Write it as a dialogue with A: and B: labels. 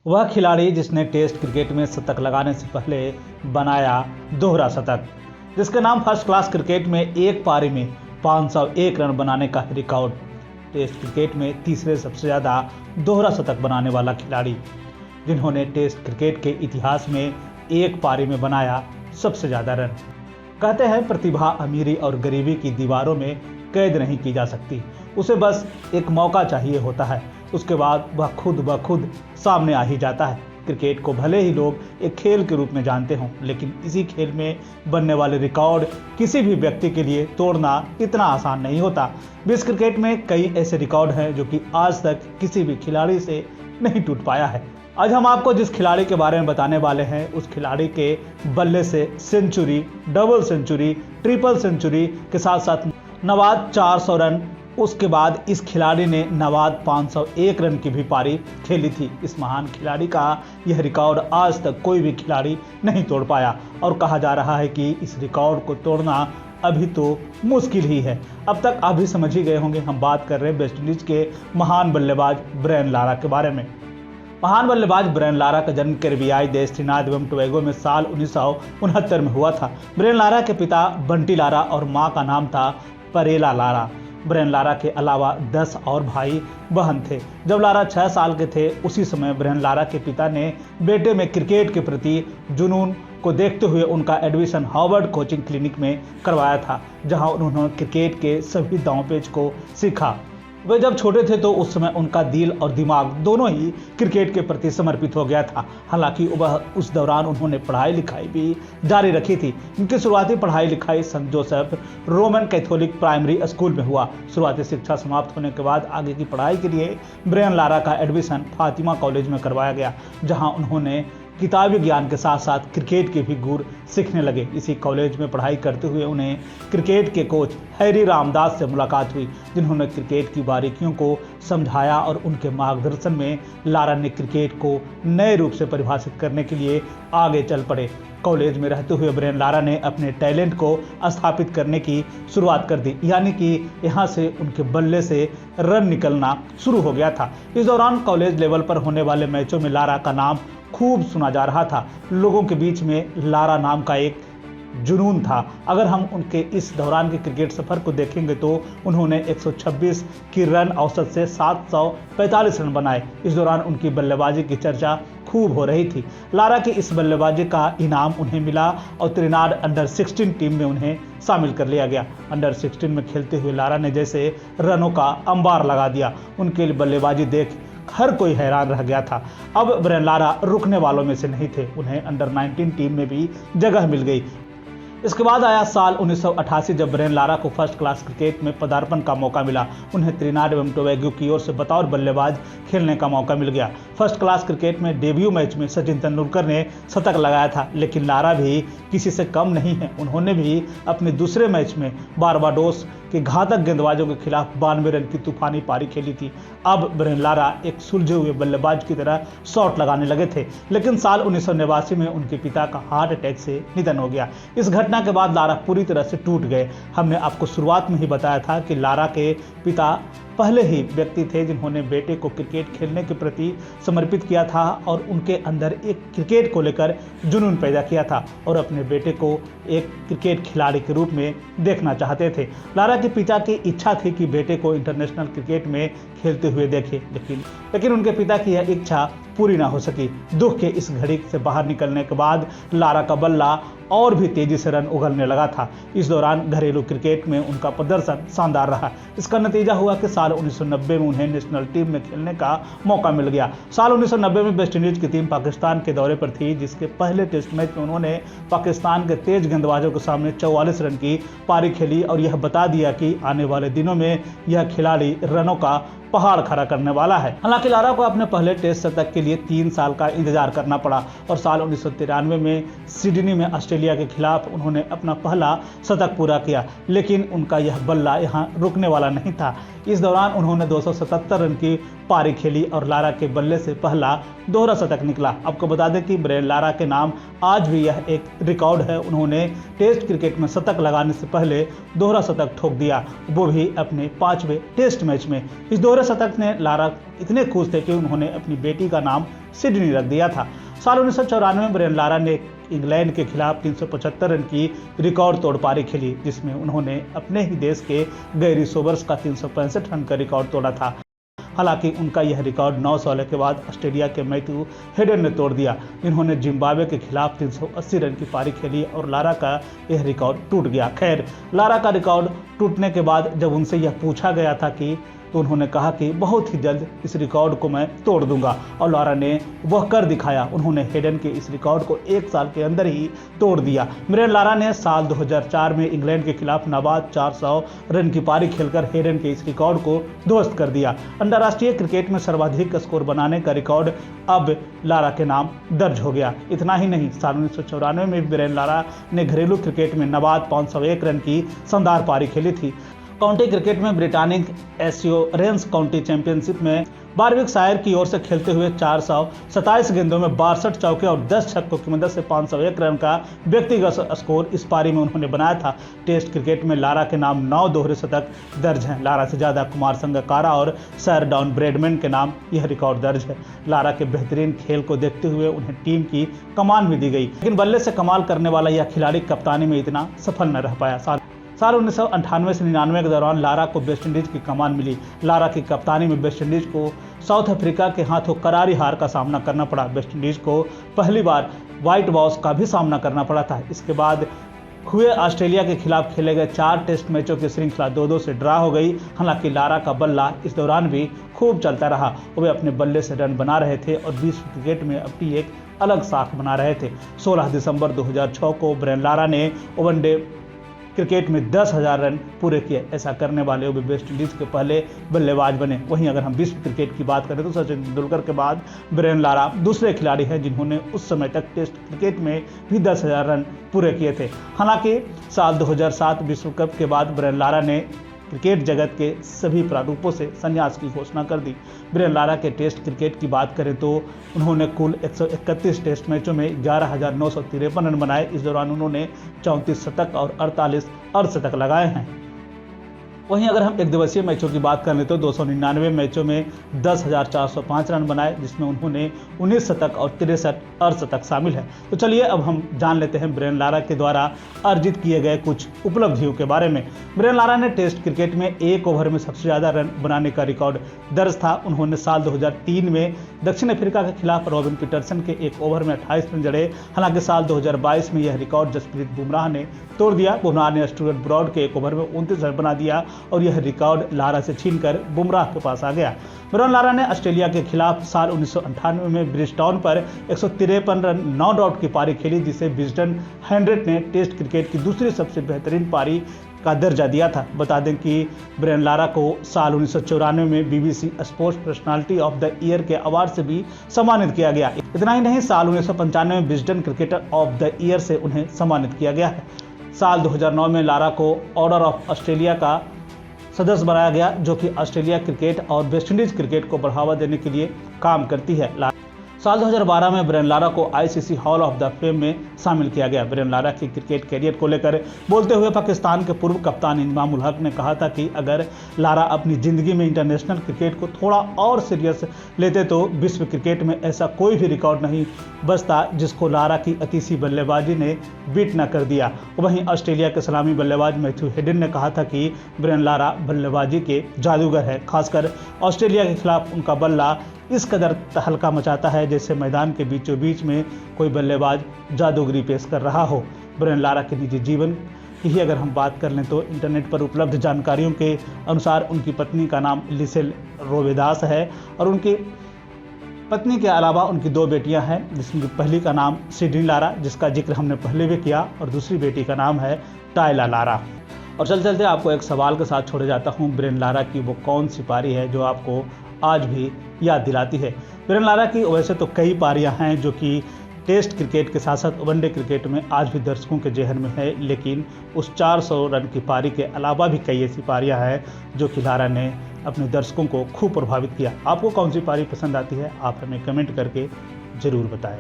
A: वह खिलाड़ी जिसने टेस्ट क्रिकेट में शतक लगाने से पहले बनाया दोहरा शतक, जिसके नाम फर्स्ट क्लास क्रिकेट में एक पारी में 501 रन बनाने का रिकॉर्ड। टेस्ट क्रिकेट में तीसरे सबसे ज़्यादा दोहरा शतक बनाने वाला खिलाड़ी, जिन्होंने टेस्ट क्रिकेट के इतिहास में एक पारी में बनाया सबसे ज़्यादा रन। कहते हैं प्रतिभा अमीरी और गरीबी की दीवारों में कैद नहीं की जा सकती, उसे बस एक मौका चाहिए होता है, उसके बाद वह खुद ब खुद सामने आ ही जाता है। क्रिकेट को भले ही लोग एक खेल के रूप में जानते हों, लेकिन इसी खेल में बनने वाले रिकॉर्ड किसी भी व्यक्ति के लिए तोड़ना इतना आसान नहीं होता। विश्व क्रिकेट में कई ऐसे रिकॉर्ड हैं जो कि आज तक किसी भी खिलाड़ी से नहीं टूट पाया है। आज हम आपको जिस खिलाड़ी के बारे में बताने वाले हैं, उस खिलाड़ी के बल्ले से century, double century, triple century के साथ साथ नवाद 400 रन, उसके बाद इस खिलाड़ी ने नवाद 501 रन की भी पारी खेली थी। इस महान खिलाड़ी का यह रिकॉर्ड आज तक कोई भी खिलाड़ी नहीं तोड़ पाया और कहा जा रहा है कि इस रिकॉर्ड को तोड़ना अभी तो मुश्किल ही है। अब तक आप भी समझ ही गए होंगे, हम बात कर रहे हैं वेस्ट इंडीज के महान बल्लेबाज ब्रायन लारा के बारे में। महान बल्लेबाज ब्रायन लारा का जन्म कैरिबियाई देश त्रिनिदाद एवं टोबैगो में साल 1969 में हुआ था। ब्रायन लारा के पिता बंटी लारा और मां का नाम था परेला लारा। ब्रायन लारा के अलावा 10 और भाई बहन थे। जब लारा 6 साल के थे, उसी समय ब्रायन लारा के पिता ने बेटे में क्रिकेट के प्रति जुनून को देखते हुए उनका एडमिशन हार्वर्ड कोचिंग क्लिनिक में करवाया था, जहां उन्होंने क्रिकेट के सभी दांव पेच को सीखा। वे जब छोटे थे तो उस समय उनका दिल और दिमाग दोनों ही क्रिकेट के प्रति समर्पित हो गया था। हालांकि वह उस दौरान उन्होंने पढ़ाई लिखाई भी जारी रखी थी। उनकी शुरुआती पढ़ाई लिखाई Saint Joseph Roman Catholic primary school में हुआ। शुरुआती शिक्षा समाप्त होने के बाद आगे की पढ़ाई के लिए ब्रायन लारा का एडमिशन फातिमा कॉलेज में करवाया गया, जहाँ उन्होंने किताबी ज्ञान के साथ साथ क्रिकेट के भी गुर सीखने लगे। इसी कॉलेज में पढ़ाई करते हुए उन्हें क्रिकेट के कोच हैरी रामदास से मुलाकात हुई, जिन्होंने क्रिकेट की बारीकियों को समझाया और उनके मार्गदर्शन में लारा ने क्रिकेट को नए रूप से परिभाषित करने के लिए आगे चल पड़े। कॉलेज में रहते हुए ब्रायन लारा ने अपने टैलेंट को स्थापित करने की शुरुआत कर दी, यानी कि यहाँ से उनके बल्ले से रन निकलना शुरू हो गया था। इस दौरान कॉलेज लेवल पर होने वाले मैचों में लारा का नाम खूब सुना जा रहा था। लोगों के बीच में लारा नाम का एक जुनून था। अगर हम उनके इस दौरान के क्रिकेट सफर को देखेंगे तो उन्होंने 126 की रन औसत से 745 रन बनाए। इस दौरान उनकी बल्लेबाजी की चर्चा खूब हो रही थी। लारा की इस बल्लेबाजी का इनाम उन्हें मिला और त्रिनाद अंडर 16 टीम में उन्हें शामिल कर लिया गया। अंडर 16 में खेलते हुए लारा ने जैसे रनों का अंबार लगा दिया। उनकी बल्लेबाजी देख हर कोई हैरान रह गया था। अब ब्रायन लारा रुकने वालों में से नहीं थे, उन्हें अंडर 19 टीम में भी जगह मिल गई। इसके बाद आया साल 1988, जब ब्रायन लारा को फर्स्ट क्लास क्रिकेट में पदार्पण का मौका मिला। उन्हें त्रिनाद एवं टोबैगो की ओर से बतौर बल्लेबाज खेलने का मौका मिल गया। फर्स्ट क्लास क्रिकेट में डेब्यू मैच में सचिन तेंदुलकर ने शतक लगाया था, लेकिन लारा भी किसी से कम नहीं है। उन्होंने भी अपने दूसरे मैच में बारबाडोस के घातक गेंदबाजों के खिलाफ 92 रन की तूफानी पारी खेली थी। अब ब्रायन लारा एक सुलझे हुए बल्लेबाज की तरह शॉट लगाने लगे थे, लेकिन साल 1989 में उनके पिता का हार्ट अटैक से निधन हो गया। इस घटना के बाद लारा पूरी तरह से टूट गए। हमने आपको शुरुआत में ही बताया था कि लारा के पिता पहले ही व्यक्ति थे जिन्होंने बेटे को क्रिकेट खेलने के प्रति समर्पित किया था और उनके अंदर एक क्रिकेट को लेकर जुनून पैदा किया था और अपने बेटे को एक क्रिकेट खिलाड़ी के रूप में देखना चाहते थे। लारा के पिता की इच्छा थी कि बेटे को इंटरनेशनल क्रिकेट में खेलते हुए देखे, लेकिन उनके पिता की यह इच्छा पूरी ना हो सकी। दुख के इस घड़ी से बाहर निकलने के बाद लारा का बल्ला और भी तेजी से रन उगलने लगा था। इस दौरान घरेलू क्रिकेट में उनका प्रदर्शन शानदार रहा। इसका नतीजा हुआ कि साल 1990 में उन्हें नेशनल टीम में खेलने का मौका मिल गया। साल 1990 में वेस्ट इंडीज की टीम पाकिस्तान के दौरे पर थी, जिसके पहले टेस्ट मैच में उन्होंने पाकिस्तान के तेज गेंदबाजों के सामने 44 रन की पारी खेली और यह बता दिया कि आने वाले दिनों में यह खिलाड़ी रनों का पहाड़ खड़ा करने वाला है। हालांकि लारा को अपने पहले टेस्ट शतक के लिए 3 साल का इंतजार करना पड़ा और साल 1993 में सिडनी में ऑस्ट्रेलिया के खिलाफ उन्होंने अपना पहला शतक पूरा किया, लेकिन उनका यह बल्ला यहां रुकने वाला नहीं था। इस दौरान उन्होंने 277 रन की पारी खेली और लारा के बल्ले से पहला दोहरा शतक निकला। आपको बता दें कि ब्रायन लारा के नाम आज भी यह एक रिकॉर्ड है। उन्होंने टेस्ट क्रिकेट में शतक लगाने से पहले दोहरा शतक ठोक दिया, वो भी अपने 5वें टेस्ट मैच में। इस दोहरे शतक ने लारा इतने खुश थे कि उन्होंने अपनी बेटी का नाम सिडनी रख दिया था। साल 1994 में ब्रेन लारा ने इंग्लैंड के खिलाफ 375 रन की रिकॉर्ड तोड़ पारी खेली, जिसमें उन्होंने अपने ही देश के गैरी सोबर्स का 365 रन का रिकॉर्ड तोड़ा था। हालांकि उनका यह रिकॉर्ड 9 सालों के बाद ऑस्ट्रेलिया के मैथ्यू हेडन ने तोड़ दिया, जिन्होंने जिम्बाब्वे के खिलाफ 380 रन की पारी खेली और लारा का यह रिकॉर्ड टूट गया। खैर, लारा का रिकॉर्ड टूटने के बाद जब उनसे यह पूछा गया था कि तो उन्होंने कहा कि बहुत ही जल्द इस रिकॉर्ड को मैं तोड़ दूंगा, और लारा ने वह कर दिखाया। उन्होंने हेडन के इस रिकॉर्ड को 1 साल के अंदर ही तोड़ दिया। ब्रेन लारा ने साल 2004 में इंग्लैंड के खिलाफ नाबाद 400 रन की पारी खेलकर हेडन के इस रिकॉर्ड को ध्वस्त कर दिया। अंतर्राष्ट्रीय क्रिकेट में सर्वाधिक स्कोर बनाने का रिकॉर्ड अब लारा के नाम दर्ज हो गया। इतना ही नहीं, साल 1994 में ब्रेन लारा ने घरेलू क्रिकेट में नाबाद 501 रन की शानदार पारी खेली थी। काउंटी क्रिकेट में ब्रिटानिक एश्योरेंस काउंटी चैंपियनशिप में बारविकशायर की ओर से खेलते हुए 427 गेंदों में 62 चौके और 10 छक्कों की मदद से 501 रन का व्यक्तिगत स्कोर इस पारी में उन्होंने बनाया था। टेस्ट क्रिकेट में लारा के नाम 9 दोहरे शतक दर्ज हैं। लारा से ज़्यादा कुमार संगकारा और सर डॉन ब्रैडमैन के नाम यह रिकॉर्ड दर्ज है। लारा के बेहतरीन खेल को देखते हुए उन्हें टीम की कमान भी दी गई, लेकिन बल्ले से कमाल करने वाला यह खिलाड़ी कप्तानी में इतना सफल न रह पाया। साल 1998 से 99 के दौरान लारा को वेस्टइंडीज की कमान मिली। लारा की कप्तानी में वेस्टइंडीज को साउथ अफ्रीका के हाथों करारी हार का सामना करना पड़ा। वेस्टइंडीज को पहली बार व्हाइट वॉश का भी सामना करना पड़ा था। इसके बाद हुए ऑस्ट्रेलिया के खिलाफ खेले गए 4 टेस्ट मैचों की श्रृंखला 2-2 से ड्रा हो गई। हालांकि लारा का बल्ला इस दौरान भी खूब चलता रहा। वे अपने बल्ले से रन बना रहे थे और विश्व क्रिकेट में अपनी एक अलग साख बना रहे थे। 16 दिसंबर 2006 को ब्रेन लारा ने वनडे क्रिकेट में 10,000 रन पूरे किए। ऐसा करने वाले वे वेस्टइंडीज के पहले बल्लेबाज बने। वहीं अगर हम विश्व क्रिकेट की बात करें तो सचिन तेंदुलकर के बाद ब्रेन लारा दूसरे खिलाड़ी हैं जिन्होंने उस समय तक टेस्ट क्रिकेट में भी 10,000 रन पूरे किए थे। हालांकि साल 2007 विश्व कप के बाद ब्रेन लारा ने क्रिकेट जगत के सभी प्रारूपों से संन्यास की घोषणा कर दी। ब्रेन लारा के टेस्ट क्रिकेट की बात करें तो उन्होंने कुल 131 टेस्ट मैचों में 11,953 रन बनाए। इस दौरान उन्होंने 34 शतक और 48 अर्धशतक लगाए हैं। वहीं अगर हम एक दिवसीय मैचों की बात करें तो 299 मैचों में 10,405 रन बनाए, जिसमें उन्होंने 19 शतक और 63 अर्धशतक शामिल है। तो चलिए अब हम जान लेते हैं ब्रेन लारा के द्वारा अर्जित किए गए कुछ उपलब्धियों के बारे में। ब्रेन लारा ने टेस्ट क्रिकेट में एक ओवर में सबसे ज़्यादा रन बनाने का रिकॉर्ड दर्ज था। उन्होंने साल 2003 में दक्षिण अफ्रीका के खिलाफ रॉबिन पीटरसन के एक ओवर में 28 रन जड़े। हालांकि साल 2022 में यह रिकॉर्ड जसप्रीत बुमराह ने तोड़ दिया। बुमराह ने स्टुअर्ट ब्रॉड के एक ओवर में 29 रन बना दिया और यह रिकॉर्ड लारा से छीनकर बुमराह के पास आ गया। ब्रेन लारा ने ऑस्ट्रेलिया के खिलाफ साल 1998 में ब्रिजटाउन पर 153 रन नॉट आउट की पारी खेली, जिसे विजडन 100 ने टेस्ट क्रिकेट की दूसरी सबसे बेहतरीन पारी का दर्जा दिया था। बता दें कि ब्रेन लारा को साल 1994 में BBC sports personality of the year के अवार्ड से भी सम्मानित किया गया। इतना ही नहीं, साल 1995 में Wisden cricketer of the year से उन्हें सम्मानित किया गया है। साल 2009 में लारा को ऑर्डर ऑफ ऑस्ट्रेलिया का सदस्य बनाया गया, जो कि ऑस्ट्रेलिया क्रिकेट और वेस्टइंडीज क्रिकेट को बढ़ावा देने के लिए काम करती है। साल 2012 में ब्रेन लारा को ICC hall of the fame में शामिल किया गया। ब्रेन लारा की क्रिकेट कैरियर को लेकर बोलते हुए पाकिस्तान के पूर्व कप्तान इमाम उल हक ने कहा था कि अगर लारा अपनी ज़िंदगी में इंटरनेशनल क्रिकेट को थोड़ा और सीरियस लेते तो विश्व क्रिकेट में ऐसा कोई भी रिकॉर्ड नहीं बचता जिसको लारा की अतीसी बल्लेबाजी ने बीट न कर दिया। वहीं ऑस्ट्रेलिया के सलामी बल्लेबाज मैथ्यू हेडन ने कहा था कि ब्रेन लारा बल्लेबाजी के जादूगर है। खासकर ऑस्ट्रेलिया के खिलाफ उनका बल्ला इस कदर तहलका मचाता है जैसे मैदान के बीचों बीच में कोई बल्लेबाज जादूगरी पेश कर रहा हो। ब्रेन लारा के निजी जीवन की ही अगर हम बात कर लें तो इंटरनेट पर उपलब्ध जानकारियों के अनुसार उनकी पत्नी का नाम लिसेल रोवेदास है और उनकी पत्नी के अलावा उनकी 2 बेटियां हैं, जिसमें पहली का नाम सिडनी लारा, जिसका जिक्र हमने पहले भी किया, और दूसरी बेटी का नाम है टायला लारा। और चलते आपको एक सवाल के साथ छोड़े जाता हूँ। ब्रेन लारा की वो कौन सी पारी है जो आपको आज भी याद दिलाती है? ब्रेन लारा की वैसे तो कई पारियां हैं जो कि टेस्ट क्रिकेट के साथ साथ वनडे क्रिकेट में आज भी दर्शकों के जहन में है, लेकिन उस 400 रन की पारी के अलावा भी कई ऐसी पारियां हैं जो कि लारा ने अपने दर्शकों को खूब प्रभावित किया। आपको कौन सी पारी पसंद आती है? आप हमें कमेंट करके ज़रूर बताएं।